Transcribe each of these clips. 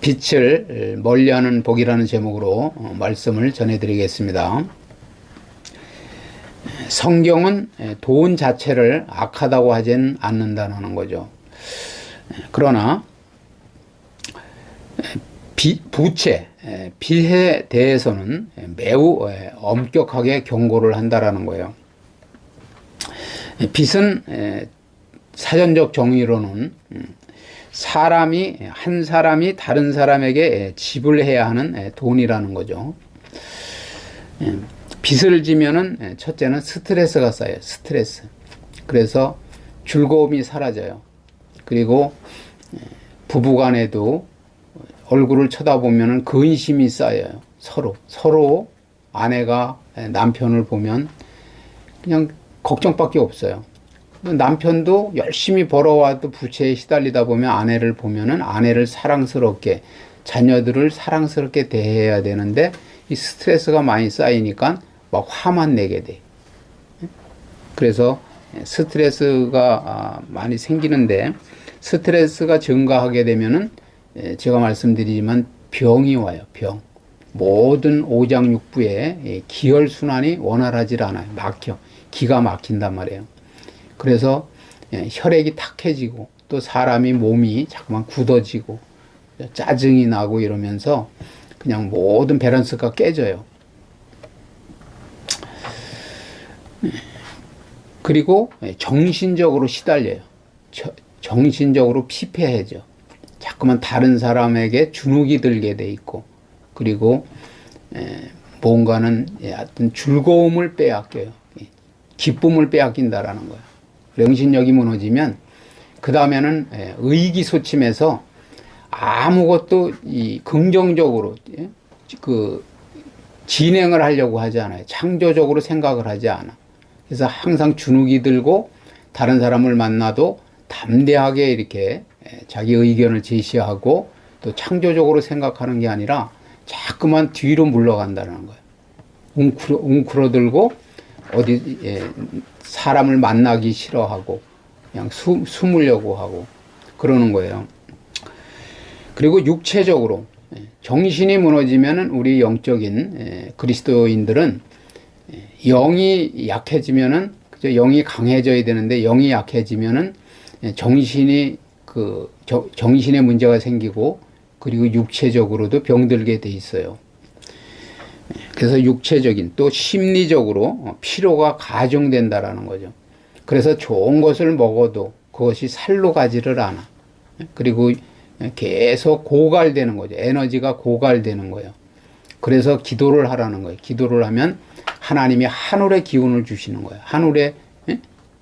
빛을 멀리하는 복이라는 제목으로 말씀을 전해드리겠습니다. 성경은 돈 자체를 악하다고 하진 않는다는 거죠. 그러나 부채, 빚에 대해서는 매우 엄격하게 경고를 한다라는 거예요. 빚은 사전적 정의로는 한 사람이 다른 사람에게 지불해야 하는 돈이라는 거죠. 빚을 지면은 첫째는 스트레스가 쌓여요. 스트레스. 그래서 즐거움이 사라져요. 그리고 부부간에도 얼굴을 쳐다보면은 근심이 쌓여요. 서로 아내가 남편을 보면 그냥 걱정밖에 없어요. 남편도 열심히 벌어와도 부채에 시달리다 보면 아내를 보면은 아내를 사랑스럽게, 자녀들을 사랑스럽게 대해야 되는데 이 스트레스가 많이 쌓이니까 막 화만 내게 돼. 그래서 스트레스가 많이 생기는데, 스트레스가 증가하게 되면은 제가 말씀드리지만 병이 와요. 병. 모든 오장육부의 기혈순환이 원활하지 않아요. 막혀. 기가 막힌단 말이에요. 그래서 혈액이 탁해지고 또 사람이 몸이 자꾸만 굳어지고 짜증이 나고 이러면서 그냥 모든 밸런스가 깨져요. 그리고 정신적으로 시달려요. 정신적으로 피폐해져. 자꾸만 다른 사람에게 주눅이 들게 돼 있고, 그리고 뭔가는 어떤 즐거움을 빼앗겨요. 기쁨을 빼앗긴다라는 거예요. 정신력이 무너지면 그 다음에는 의기소침해서 아무것도 긍정적으로 진행을 하려고 하지 않아요. 창조적으로 생각을 하지 않아. 그래서 항상 주눅이 들고 다른 사람을 만나도 담대하게 이렇게 자기 의견을 제시하고 또 창조적으로 생각하는 게 아니라 자꾸만 뒤로 물러간다는 거예요. 웅크러들고 사람을 만나기 싫어하고 그냥 숨으려고 하고 그러는 거예요. 그리고 육체적으로 정신이 무너지면은 우리 영적인 그리스도인들은 영이 약해지면은, 그죠? 영이 강해져야 되는데 영이 약해지면은 정신의 문제가 생기고, 그리고 육체적으로도 병들게 돼 있어요. 그래서 육체적인 또 심리적으로 피로가 가중된다라는 거죠. 그래서 좋은 것을 먹어도 그것이 살로 가지를 않아. 그리고 계속 고갈되는 거죠. 에너지가 고갈되는 거예요. 그래서 기도를 하라는 거예요. 기도를 하면 하나님이 하늘의 기운을 주시는 거예요. 하늘의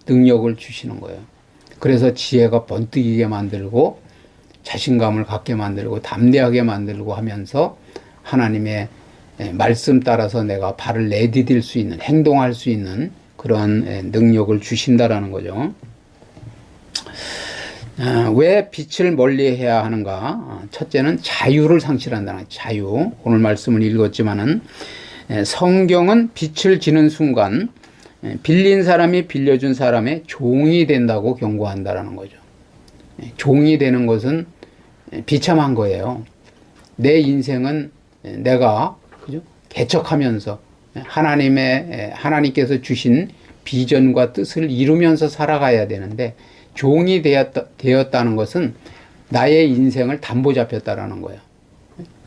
능력을 주시는 거예요. 그래서 지혜가 번뜩이게 만들고 자신감을 갖게 만들고 담대하게 만들고 하면서 하나님의 말씀 따라서 내가 발을 내디딜 수 있는, 행동할 수 있는 그런 능력을 주신다라는 거죠. 왜 빛을 멀리해야 하는가? 첫째는 자유를 상실한다는 자유. 오늘 말씀을 읽었지만은 성경은 빛을 지는 순간 빌린 사람이 빌려준 사람의 종이 된다고 경고한다라는 거죠. 종이 되는 것은 비참한 거예요. 내 인생은 내가, 그죠? 개척하면서 하나님께서 주신 비전과 뜻을 이루면서 살아가야 되는데, 종이 되었다는 것은 나의 인생을 담보 잡혔다라는 거예요.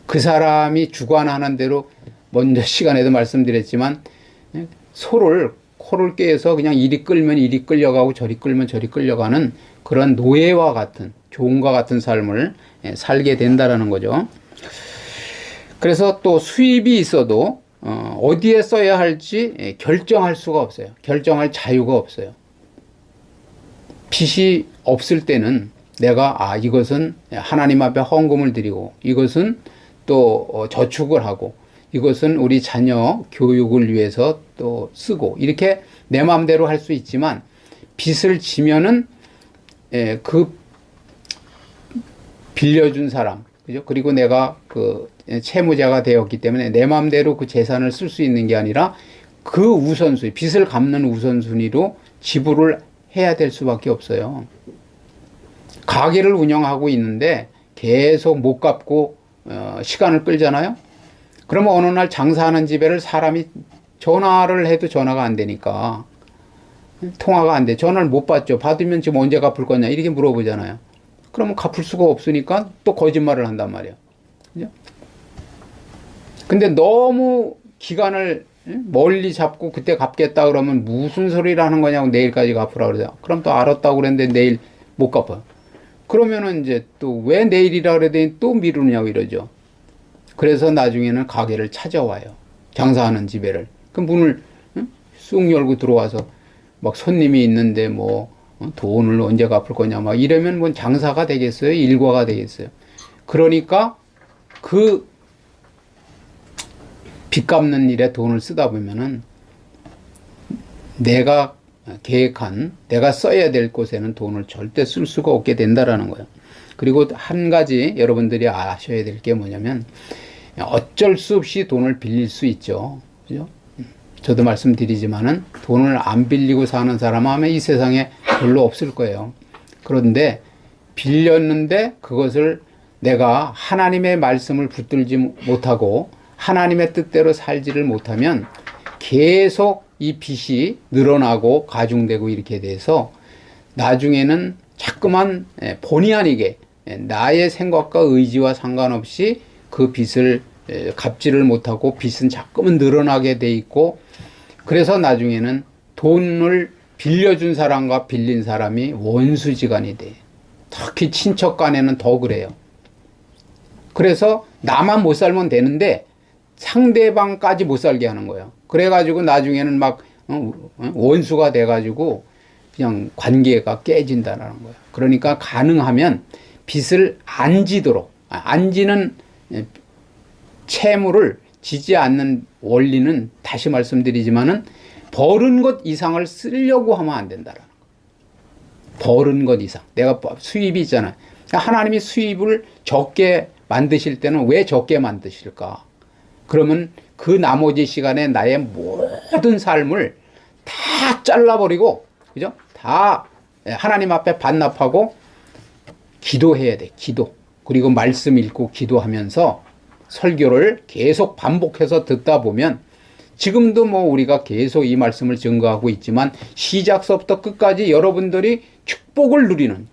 그 사람이 주관하는 대로, 먼저 시간에도 말씀드렸지만 코를 꿰서 그냥 이리 끌면 이리 끌려가고 저리 끌면 저리 끌려가는 그런 노예와 같은, 종과 같은 삶을 살게 된다라는 거죠. 그래서 또 수입이 있어도 어디에 써야 할지 결정할 수가 없어요. 결정할 자유가 없어요. 빚이 없을 때는 내가 이것은 하나님 앞에 헌금을 드리고, 이것은 또 저축을 하고, 이것은 우리 자녀 교육을 위해서 또 쓰고, 이렇게 내 마음대로 할 수 있지만 빚을 지면은 그 빌려준 사람, 그죠? 그리고 내가 채무자가 되었기 때문에 내 마음대로 그 재산을 쓸 수 있는 게 아니라 그 우선순위, 빚을 갚는 우선순위로 지불을 해야 될 수밖에 없어요. 가게를 운영하고 있는데 계속 못 갚고 시간을 끌잖아요. 그러면 어느 날 장사하는 집에를 사람이 전화를 해도 전화가 안 되니까 통화가 안 돼. 전화를 못 받죠. 받으면 지금 언제 갚을 거냐 이렇게 물어보잖아요. 그러면 갚을 수가 없으니까 또 거짓말을 한단 말이에요. 그죠? 근데 너무 기간을 멀리 잡고 그때 갚겠다 그러면 무슨 소리를 하는 거냐고, 내일까지 갚으라 그러죠. 그럼 또 알았다고 그랬는데 내일 못 갚아요. 그러면은 이제 또 왜 내일이라 그러더니 또 미루냐고 이러죠. 그래서 나중에는 가게를 찾아와요. 장사하는 집에를. 그 문을 쑥 열고 들어와서 막 손님이 있는데 뭐 돈을 언제 갚을 거냐 막 이러면 뭐 장사가 되겠어요? 일과가 되겠어요? 그러니까 그 빚 갚는 일에 돈을 쓰다 보면은 내가 계획한, 내가 써야 될 곳에는 돈을 절대 쓸 수가 없게 된다라는 거예요. 그리고 한 가지 여러분들이 아셔야 될 게 뭐냐면, 어쩔 수 없이 돈을 빌릴 수 있죠. 그죠? 저도 말씀드리지만은 돈을 안 빌리고 사는 사람은 아마 이 세상에 별로 없을 거예요. 그런데 빌렸는데 그것을 내가 하나님의 말씀을 붙들지 못하고 하나님의 뜻대로 살지를 못하면 계속 이 빚이 늘어나고 가중되고 이렇게 돼서 나중에는 자꾸만 본의 아니게 나의 생각과 의지와 상관없이 그 빚을 갚지를 못하고 빚은 자꾸만 늘어나게 돼 있고, 그래서 나중에는 돈을 빌려준 사람과 빌린 사람이 원수지간이 돼. 특히 친척 간에는 더 그래요. 그래서 나만 못 살면 되는데 상대방까지 못 살게 하는 거예요. 그래가지고 나중에는 막 원수가 돼가지고 그냥 관계가 깨진다는 거예요. 그러니까 가능하면 빚을 안 지도록, 안 지는 채무를 지지 않는 원리는 다시 말씀드리지만은 벌은 것 이상을 쓰려고 하면 안 된다라는 거예요. 벌은 것 이상. 내가 수입이 있잖아요. 하나님이 수입을 적게 만드실 때는 왜 적게 만드실까? 그러면 그 나머지 시간에 나의 모든 삶을 다 잘라버리고, 그죠? 다 하나님 앞에 반납하고 기도해야 돼. 기도. 그리고 말씀 읽고 기도하면서 설교를 계속 반복해서 듣다 보면, 지금도 뭐 우리가 계속 이 말씀을 증거하고 있지만 시작서부터 끝까지 여러분들이 축복을 누리는,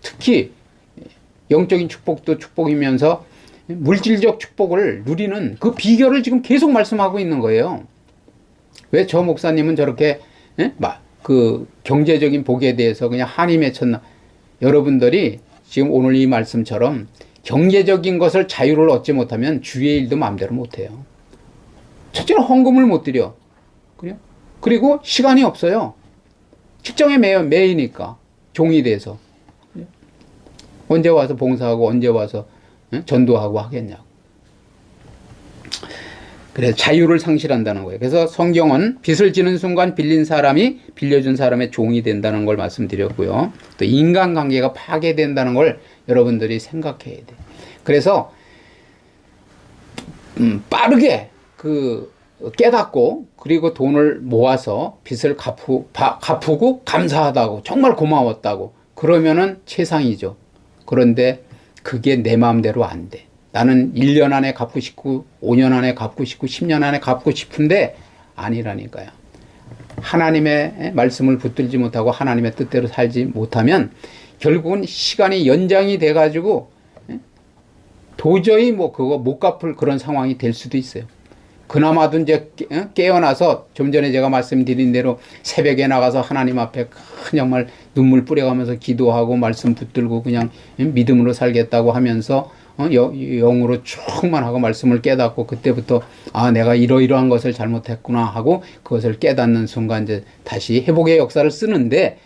특히 영적인 축복도 축복이면서 물질적 축복을 누리는 그 비결을 지금 계속 말씀하고 있는 거예요. 왜 저 목사님은 저렇게 그 경제적인 복에 대해서 그냥 한이 맺혔나? 여러분들이 지금 오늘 이 말씀처럼 경제적인 것을 자유를 얻지 못하면 주의 일도 마음대로 못해요. 첫째는 헌금을 못 드려. 그리고 시간이 없어요. 직장에 매이니까 종이 돼서 언제 와서 봉사하고 언제 와서 전도하고 하겠냐고. 그래서 자유를 상실한다는 거예요. 그래서 성경은 빚을 지는 순간 빌린 사람이 빌려준 사람의 종이 된다는 걸 말씀드렸고요. 또 인간관계가 파괴된다는 걸 여러분들이 생각해야 돼. 그래서 빠르게 그 깨닫고 그리고 돈을 모아서 빚을 갚고 감사하다고, 정말 고마웠다고 그러면은 최상이죠. 그런데 그게 내 마음대로 안 돼. 나는 1년 안에 갚고 싶고 5년 안에 갚고 싶고 10년 안에 갚고 싶은데 아니라니까요. 하나님의 말씀을 붙들지 못하고 하나님의 뜻대로 살지 못하면 결국은 시간이 연장이 돼가지고 도저히 뭐 그거 못 갚을 그런 상황이 될 수도 있어요. 그나마도 이제 깨어나서 좀 전에 제가 말씀드린 대로 새벽에 나가서 하나님 앞에 큰 정말 눈물 뿌려가면서 기도하고 말씀 붙들고 그냥 믿음으로 살겠다고 하면서 영으로 충만하고 말씀을 깨닫고 그때부터 내가 이러이러한 것을 잘못했구나 하고 그것을 깨닫는 순간 이제 다시 회복의 역사를 쓰는데,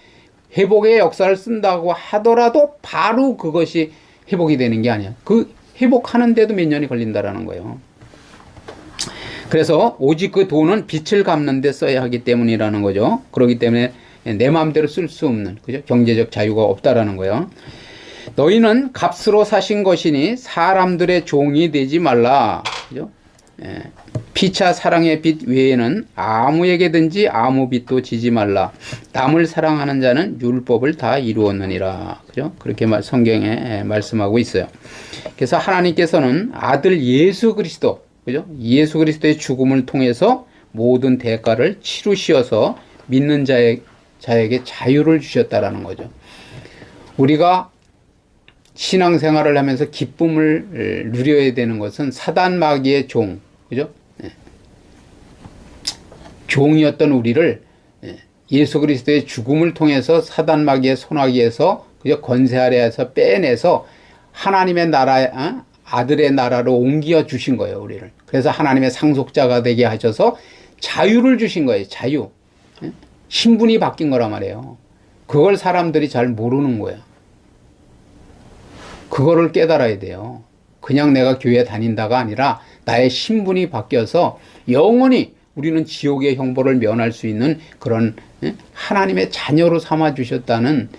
회복의 역사를 쓴다고 하더라도 바로 그것이 회복이 되는 게 아니야. 그 회복하는데도 몇 년이 걸린다라는 거예요. 그래서 오직 그 돈은 빚을 갚는 데 써야 하기 때문이라는 거죠. 그렇기 때문에 내 마음대로 쓸 수 없는, 그죠? 경제적 자유가 없다라는 거예요. 너희는 값으로 사신 것이니 사람들의 종이 되지 말라. 그죠? 피차 사랑의 빛 외에는 아무에게든지 아무 빚도 지지 말라. 남을 사랑하는 자는 율법을 다 이루었느니라. 그죠? 그렇게 성경에 말씀하고 있어요. 그래서 하나님께서는 아들 예수 그리스도, 그죠? 예수 그리스도의 죽음을 통해서 모든 대가를 치루시어서 믿는 자에게 자유를 주셨다라는 거죠. 우리가 신앙생활을 하면서 기쁨을 누려야 되는 것은 사단 마귀의 종, 그죠? 종이었던 우리를 예수 그리스도의 죽음을 통해서 사단 마귀의 손아귀에서, 그죠? 권세 아래에서 빼내서 하나님의 나라, 아들의 나라로 옮겨 주신 거예요, 우리를. 그래서 하나님의 상속자가 되게 하셔서 자유를 주신 거예요, 자유. 신분이 바뀐 거란 말이에요. 그걸 사람들이 잘 모르는 거야. 그거를 깨달아야 돼요. 그냥 내가 교회 다닌다가 아니라 나의 신분이 바뀌어서 영원히 우리는 지옥의 형벌을 면할 수 있는 그런 하나님의 자녀로 삼아 주셨다는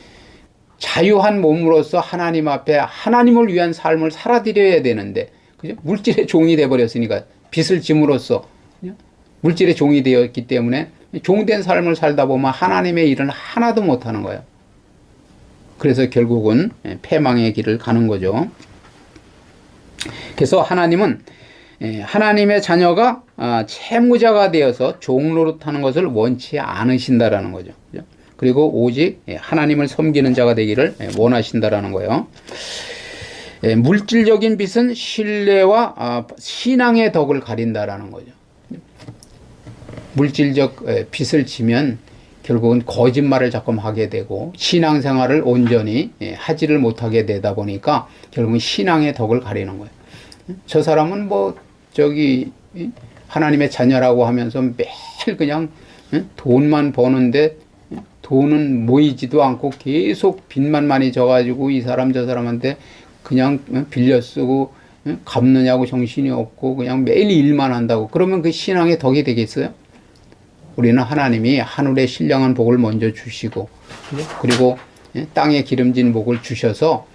자유한 몸으로서 하나님 앞에 하나님을 위한 삶을 살아드려야 되는데, 그죠? 물질의 종이 되어버렸으니까, 빚을 짐으로써 물질의 종이 되었기 때문에 종된 삶을 살다 보면 하나님의 일은 하나도 못하는 거예요. 그래서 결국은 패망의 길을 가는 거죠. 그래서 하나님은 하나님의 자녀가 채무자가 되어서 종 노릇하는 것을 원치 않으신다라는 거죠. 그리고 오직 하나님을 섬기는 자가 되기를 원하신다라는 거예요. 물질적인 빚은 신뢰와 신앙의 덕을 가린다라는 거죠. 물질적 빚을 지면 결국은 거짓말을 자꾸 하게 되고 신앙생활을 온전히 하지를 못하게 되다 보니까 결국은 신앙의 덕을 가리는 거예요. 저 사람은 하나님의 자녀라고 하면서 매일 그냥 돈만 버는데 돈은 모이지도 않고 계속 빚만 많이 져가지고 이 사람 저 사람한테 그냥 빌려 쓰고 갚느냐고 정신이 없고 그냥 매일 일만 한다고. 그러면 그 신앙의 덕이 되겠어요? 우리는 하나님이 하늘의 신령한 복을 먼저 주시고, 그리고 땅에 기름진 복을 주셔서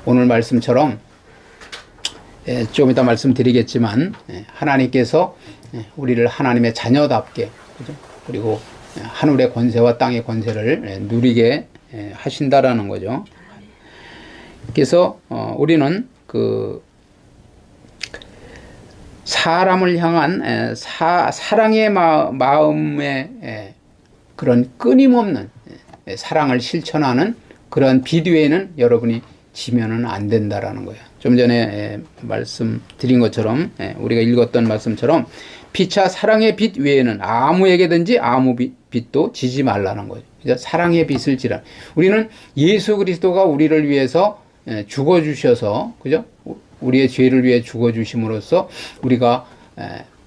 오늘 말씀처럼 좀 이따 말씀드리겠지만 하나님께서 우리를 하나님의 자녀답게, 그리고 하늘의 권세와 땅의 권세를 누리게 하신다라는 거죠. 그래서 우리는 사람을 향한 사랑의 마음의 그런 끊임없는 사랑을 실천하는 그런 비디오에는 여러분이 지면은 안 된다라는 거예요. 좀 전에 말씀드린 것처럼, 우리가 읽었던 말씀처럼 피차 사랑의 빛 외에는 아무에게든지 아무 빛도 지지 말라는 거죠. 사랑의 빛을 지라. 우리는 예수 그리스도가 우리를 위해서 죽어주셔서, 그죠? 우리의 죄를 위해 죽어주심으로써 우리가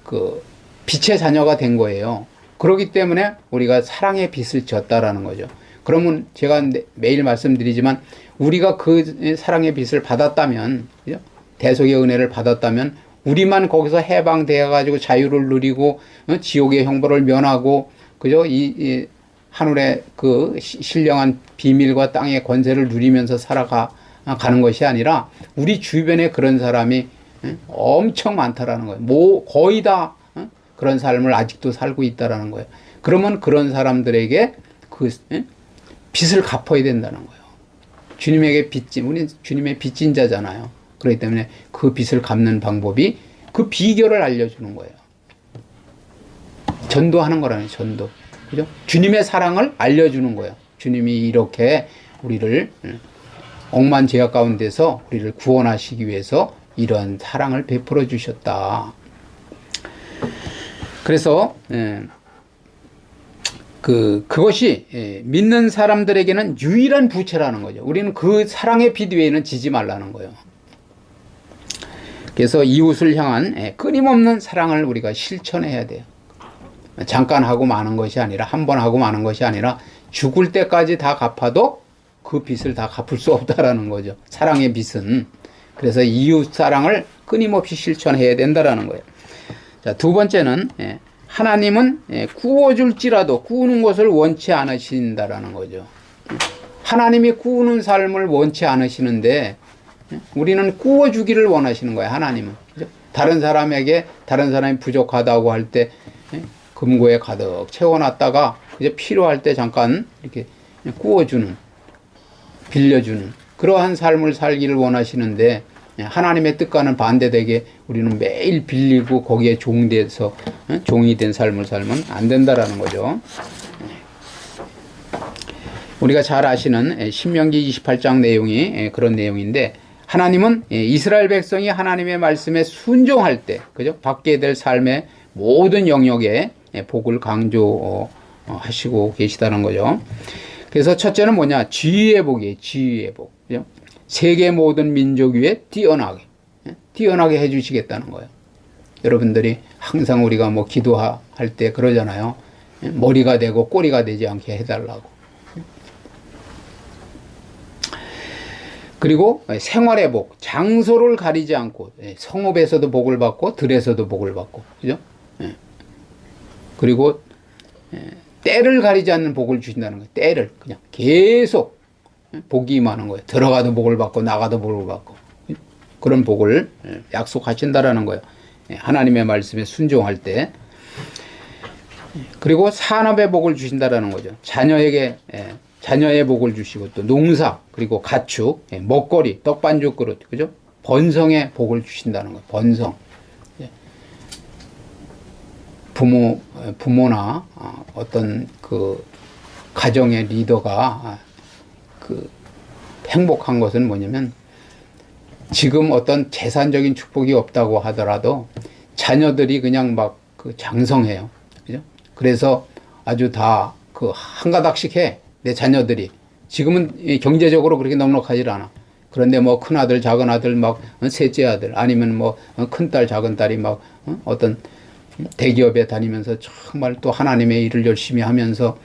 그 빛의 자녀가 된 거예요. 그렇기 때문에 우리가 사랑의 빛을 졌다라는 거죠. 그러면 제가 매일 말씀드리지만 우리가 그 사랑의 빛을 받았다면, 그죠? 대속의 은혜를 받았다면 우리만 거기서 해방되어 가지고 자유를 누리고 지옥의 형벌을 면하고, 그죠? 이 하늘의 그 신령한 비밀과 땅의 권세를 누리면서 가는 것이 아니라 우리 주변에 그런 사람이 엄청 많다라는 거예요. 거의 다 그런 삶을 아직도 살고 있다라는 거예요. 그러면 그런 사람들에게 그 빚을 갚아야 된다는 거예요. 주님에게 우리 주님의 빚진 자잖아요. 그렇기 때문에 그 빚을 갚는 방법이, 그 비결을 알려주는 거예요. 전도하는 거라는 전도. 그죠? 주님의 사랑을 알려주는 거예요. 주님이 이렇게 우리를 억만 죄악 가운데서 우리를 구원하시기 위해서 이런 사랑을 베풀어 주셨다. 그래서 그것이 믿는 사람들에게는 유일한 부채라는 거죠. 우리는 그 사랑의 빛 외에는 지지 말라는 거예요. 그래서 이웃을 향한 끊임없는 사랑을 우리가 실천해야 돼요. 잠깐 하고 마는 것이 아니라, 한 번 하고 마는 것이 아니라 죽을 때까지 다 갚아도 그 빚을 다 갚을 수 없다라는 거죠. 사랑의 빚은. 그래서 이웃 사랑을 끊임없이 실천해야 된다라는 거예요. 자, 두 번째는 하나님은 구워줄지라도 구우는 것을 원치 않으신다라는 거죠. 하나님이 구우는 삶을 원치 않으시는데 우리는 구워주기를 원하시는 거예요. 하나님은. 그죠? 다른 사람이 부족하다고 할 때 금고에 가득 채워놨다가 이제 필요할 때 잠깐 이렇게 구워주는, 빌려주는 그러한 삶을 살기를 원하시는데, 하나님의 뜻과는 반대되게 우리는 매일 빌리고 거기에 종돼서 종이 된 삶을 살면 안 된다라는 거죠. 우리가 잘 아시는 신명기 28장 내용이 그런 내용인데, 하나님은 이스라엘 백성이 하나님의 말씀에 순종할 때, 그죠? 받게 될 삶의 모든 영역에 복을 강조하시고 계시다는 거죠. 그래서 첫째는 뭐냐? 지위의 복이에요. 지위의 복. 그죠? 세계 모든 민족 위에 뛰어나게 해주시겠다는 거예요. 여러분들이 항상 우리가 뭐 기도할 때 그러잖아요. 머리가 되고 꼬리가 되지 않게 해달라고. 그리고 생활의 복, 장소를 가리지 않고 성읍에서도 복을 받고 들에서도 복을 받고, 그죠? 그리고 때를 가리지 않는 복을 주신다는 거예요. 때를 그냥 계속 복이 임하는 거예요. 들어가도 복을 받고 나가도 복을 받고 그런 복을 약속하신다라는 거예요. 하나님의 말씀에 순종할 때. 그리고 산업의 복을 주신다라는 거죠. 자녀의 복을 주시고, 또 농사, 그리고 가축, 먹거리, 떡반죽 그릇, 그죠? 번성의 복을 주신다는 거예요. 번성. 부모나 어떤 그 가정의 리더가 그 행복한 것은 뭐냐면, 지금 어떤 재산적인 축복이 없다고 하더라도 자녀들이 그냥 막 그 장성해요. 그죠? 그래서 아주 다 그 한 가닥씩 해. 내 자녀들이. 지금은 경제적으로 그렇게 넉넉하지 않아. 그런데 뭐 큰아들, 작은아들, 막 셋째 아들, 아니면 뭐 큰딸, 작은딸이 막 어떤 대기업에 다니면서 정말 또 하나님의 일을 열심히 하면서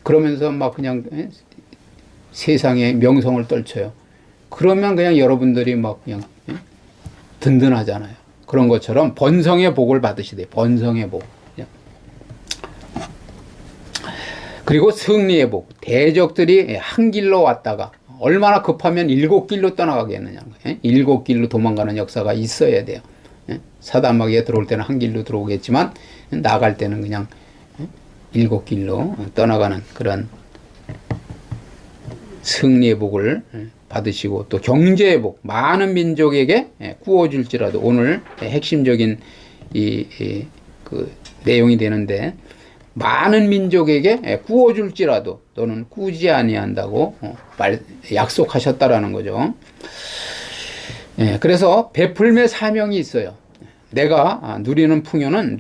그러면서 막 그냥 세상의 명성을 떨쳐요. 그러면 그냥 여러분들이 막 그냥 든든하잖아요. 그런 것처럼 번성의 복을 받으시대. 번성의 복. 그리고 승리의 복. 대적들이 한 길로 왔다가 얼마나 급하면 7길로 떠나가겠느냐. 7길로 도망가는 역사가 있어야 돼요. 사단마귀에 들어올 때는 한 길로 들어오겠지만 나갈 때는 그냥 7길로 떠나가는 그런 승리의 복을 받으시고, 또 경제의 복, 많은 민족에게 구워줄지라도, 오늘 핵심적인 그 내용이 되는데, 많은 민족에게 구워줄지라도 너는 꾸지 아니한다고 약속하셨다라는 거죠. 그래서 베풀매 사명이 있어요. 내가 누리는 풍요는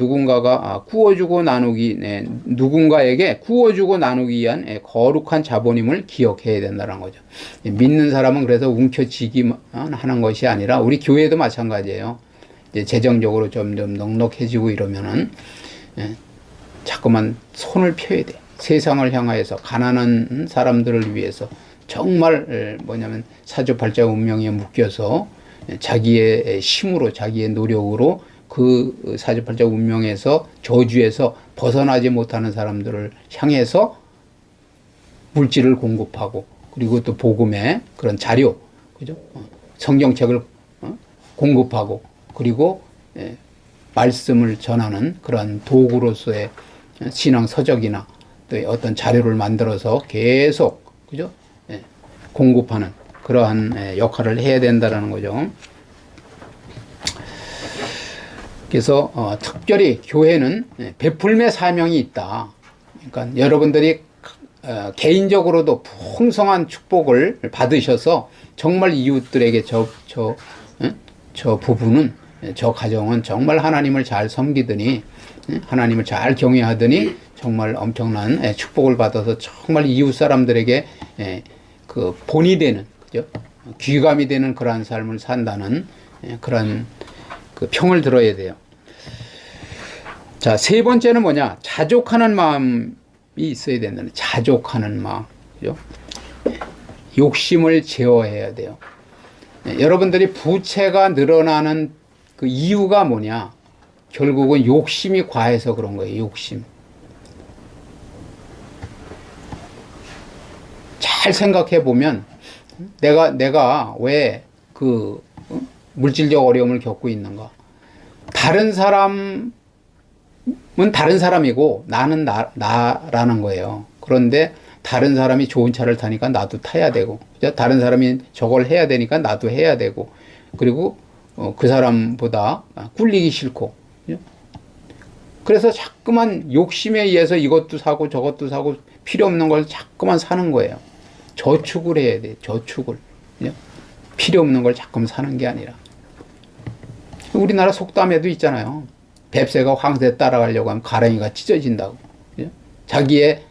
누군가에게 구워주고 나누기 위한 거룩한 자본임을 기억해야 된다는 거죠. 믿는 사람은 그래서 움켜쥐기만 하는 것이 아니라, 우리 교회도 마찬가지예요. 이제 재정적으로 점점 넉넉해지고 이러면은 자꾸만 손을 펴야 돼. 세상을 향하여서 가난한 사람들을 위해서 정말 뭐냐면 사주팔자 운명에 묶여서 자기의 힘으로, 자기의 노력으로 그 사주팔자 운명에서, 저주에서 벗어나지 못하는 사람들을 향해서 물질을 공급하고, 그리고 또 복음의 그런 자료, 그죠? 성경책을 공급하고, 그리고 말씀을 전하는 그런 도구로서의 신앙 서적이나 또 어떤 자료를 만들어서 계속, 그죠? 공급하는 그러한 역할을 해야 된다라는 거죠. 그래서 특별히 교회는 베풀매 사명이 있다. 그러니까 여러분들이 개인적으로도 풍성한 축복을 받으셔서 정말 이웃들에게 저 부부는, 저 가정은 정말 하나님을 잘 섬기더니, 하나님을 잘 경외하더니 정말 엄청난 축복을 받아서 정말 이웃 사람들에게 그 본이 되는, 그죠? 귀감이 되는 그러한 삶을 산다는 그런 그 평을 들어야 돼요. 자, 세 번째는 뭐냐? 자족하는 마음이 있어야 된다는, 자족하는 마음. 그죠? 욕심을 제어해야 돼요. 여러분들이 부채가 늘어나는 그 이유가 뭐냐? 결국은 욕심이 과해서 그런 거예요. 욕심. 잘 생각해 보면 내가 왜 그 물질적 어려움을 겪고 있는가? 다른 사람은 다른 사람이고 나는 나라는 거예요. 그런데 다른 사람이 좋은 차를 타니까 나도 타야 되고, 그죠? 다른 사람이 저걸 해야 되니까 나도 해야 되고, 그리고 그 사람보다 꿀리기 싫고, 그죠? 그래서 자꾸만 욕심에 의해서 이것도 사고 저것도 사고 필요 없는 걸 자꾸만 사는 거예요. 저축을 해야 돼, 저축을. 그죠? 필요 없는 걸 자꾸만 사는 게 아니라. 우리나라 속담에도 있잖아요. 뱁새가 황새 따라가려고 하면 가랑이가 찢어진다고. 그죠? 자기의,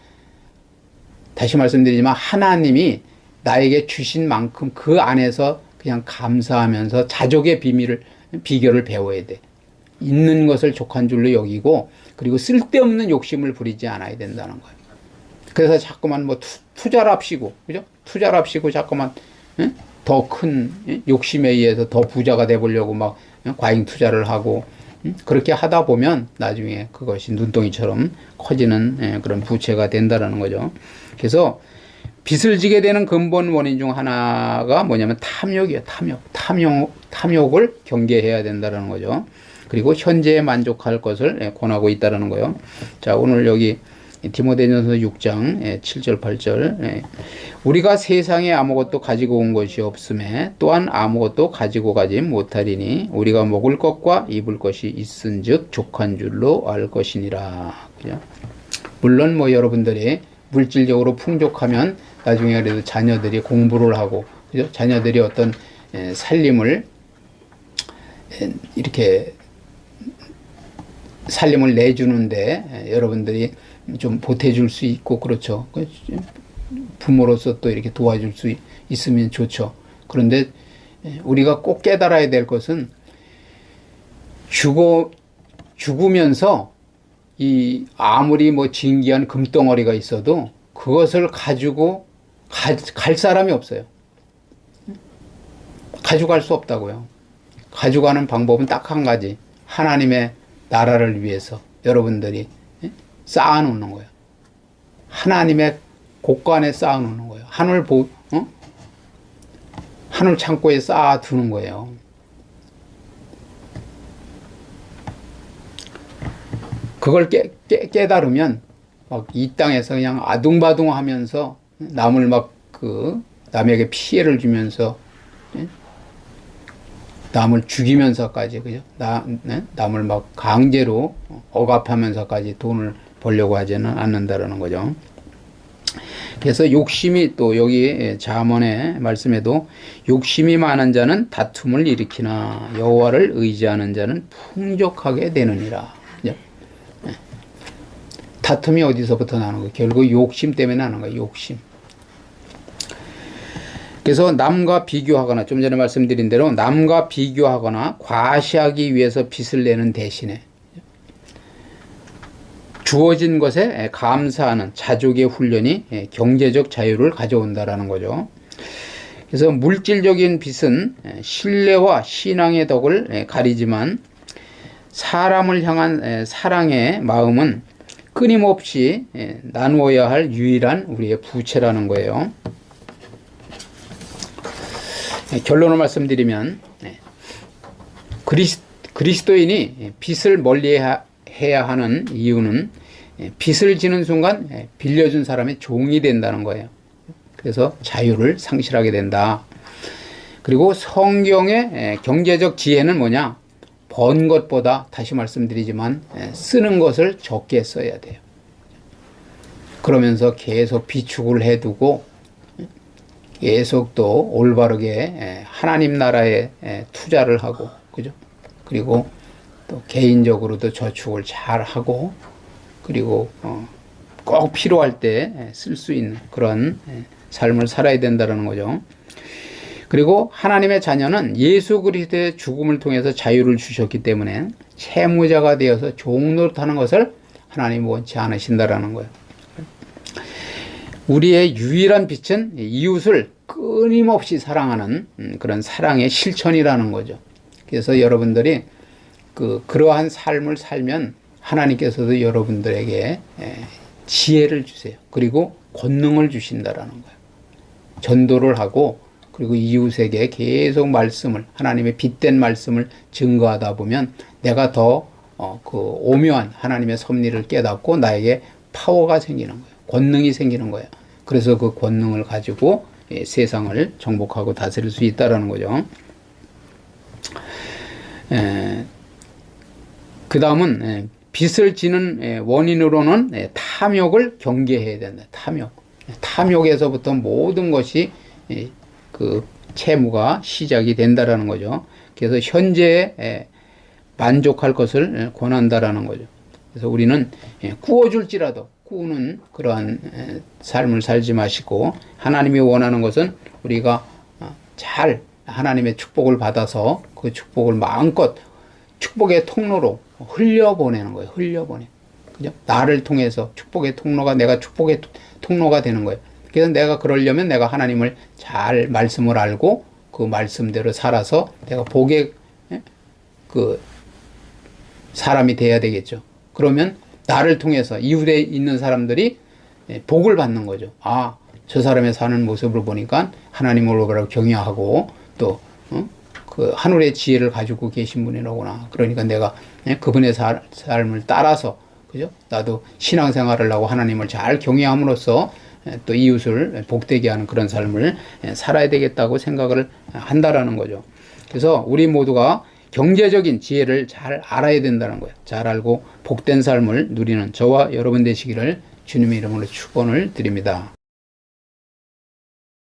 다시 말씀드리지만 하나님이 나에게 주신 만큼 그 안에서 그냥 감사하면서 자족의 비결을 배워야 돼. 있는 것을 족한 줄로 여기고, 그리고 쓸데없는 욕심을 부리지 않아야 된다는 거예요. 그래서 자꾸만 뭐 투자랍시고, 그죠? 투자랍시고 자꾸만 더 큰 욕심에 의해서 더 부자가 돼 보려고 막 과잉 투자를 하고, 그렇게 하다 보면 나중에 그것이 눈덩이처럼 커지는 그런 부채가 된다라는 거죠. 그래서 빚을 지게 되는 근본 원인 중 하나가 뭐냐면 탐욕이에요. 탐욕을 경계해야 된다는 거죠. 그리고 현재에 만족할 것을 권하고 있다는 거예요. 자, 오늘 여기 디모데전서 6장 7절 8절, 우리가 세상에 아무것도 가지고 온 것이 없음에 또한 아무것도 가지고 가지 못하리니 우리가 먹을 것과 입을 것이 있은즉 족한 줄로 알 것이니라. 그죠? 물론 뭐 여러분들이 물질적으로 풍족하면 나중에 그래도 자녀들이 공부를 하고, 그죠? 자녀들이 어떤 살림을 이렇게 살림을 내주는데 여러분들이 좀 보태줄 수 있고, 그렇죠. 부모로서 또 이렇게 도와줄 수 있으면 좋죠. 그런데 우리가 꼭 깨달아야 될 것은 죽으면서 이 아무리 뭐 진귀한 금덩어리가 있어도 그것을 가지고 갈 사람이 없어요. 가져갈 수 없다고요. 가져가는 방법은 딱 한 가지. 하나님의 나라를 위해서 여러분들이 쌓아놓는 거예요. 하나님의 곳간에 쌓아놓는 거예요. 하늘 창고에 쌓아두는 거예요. 그걸 깨달으면 막 이 땅에서 그냥 아둥바둥 하면서 남을 남에게 피해를 주면서, 남을 죽이면서까지, 그죠? 남을 막 강제로 억압하면서까지 돈을 벌려고 하지는 않는다라는 거죠. 그래서 욕심이, 또 여기 잠언의 말씀에도 욕심이 많은 자는 다툼을 일으키나 여호와를 의지하는 자는 풍족하게 되느니라. 그죠? 다툼이 어디서부터 나는 거예요? 결국 욕심 때문에 나는 거예요. 욕심. 그래서 남과 비교하거나, 좀 전에 말씀드린 대로 남과 비교하거나 과시하기 위해서 빚을 내는 대신에 주어진 것에 감사하는 자족의 훈련이 경제적 자유를 가져온다라는 거죠. 그래서 물질적인 빚은 신뢰와 신앙의 덕을 가리지만 사람을 향한 사랑의 마음은 끊임없이 나누어야 할 유일한 우리의 부채라는 거예요. 결론을 말씀드리면 그리스도인이 빚을 멀리해야 하는 이유는 빚을 지는 순간 빌려준 사람의 종이 된다는 거예요. 그래서 자유를 상실하게 된다. 그리고 성경의 경제적 지혜는 뭐냐? 번 것보다, 다시 말씀드리지만 쓰는 것을 적게 써야 돼요. 그러면서 계속 비축을 해두고 계속 또 올바르게 하나님 나라에 투자를 하고, 그죠? 그리고 또 개인적으로도 저축을 잘 하고, 그리고 꼭 필요할 때 쓸 수 있는 그런 삶을 살아야 된다는 거죠. 그리고 하나님의 자녀는 예수 그리스도의 죽음을 통해서 자유를 주셨기 때문에 채무자가 되어서 종 노릇하는 것을 하나님 원치 않으신다라는 거예요. 우리의 유일한 빛은 이웃을 끊임없이 사랑하는 그런 사랑의 실천이라는 거죠. 그래서 여러분들이 그러한 삶을 살면 하나님께서도 여러분들에게 지혜를 주세요. 그리고 권능을 주신다라는 거예요. 전도를 하고, 그리고 이웃에게 계속 말씀을, 하나님의 빛된 말씀을 증거하다 보면 내가 더 그 오묘한 하나님의 섭리를 깨닫고 나에게 파워가 생기는 거예요. 권능이 생기는 거예요. 그래서 그 권능을 가지고 세상을 정복하고 다스릴 수 있다라는 거죠. 그 다음은 빚을 지는 원인으로는 탐욕을 경계해야 된다. 탐욕에서부터 모든 것이 그 채무가 시작이 된다라는 거죠. 그래서 현재에 만족할 것을 권한다라는 거죠. 그래서 우리는 꾸어줄지라도 꾸는 그러한 삶을 살지 마시고, 하나님이 원하는 것은 우리가 잘 하나님의 축복을 받아서 그 축복을 마음껏 축복의 통로로 흘려보내는 거예요. 흘려보내. 그죠? 나를 통해서 축복의 통로가, 내가 축복의 통로가 되는 거예요. 그래서 내가 그러려면 내가 하나님을 잘 말씀을 알고 그 말씀대로 살아서 내가 복의 그 사람이 돼야 되겠죠. 그러면 나를 통해서 이웃에 있는 사람들이 복을 받는 거죠. 아, 저 사람의 사는 모습을 보니까 하나님을 경외하고 또 그 하늘의 지혜를 가지고 계신 분이로구나. 그러니까 내가 그분의 삶을 따라서, 그죠? 나도 신앙생활을 하고 하나님을 잘 경외함으로써 또 이웃을 복되게 하는 그런 삶을 살아야 되겠다고 생각을 한다라는 거죠. 그래서 우리 모두가 경제적인 지혜를 잘 알아야 된다는 거예요. 잘 알고 복된 삶을 누리는 저와 여러분 되시기를 주님의 이름으로 축원을 드립니다.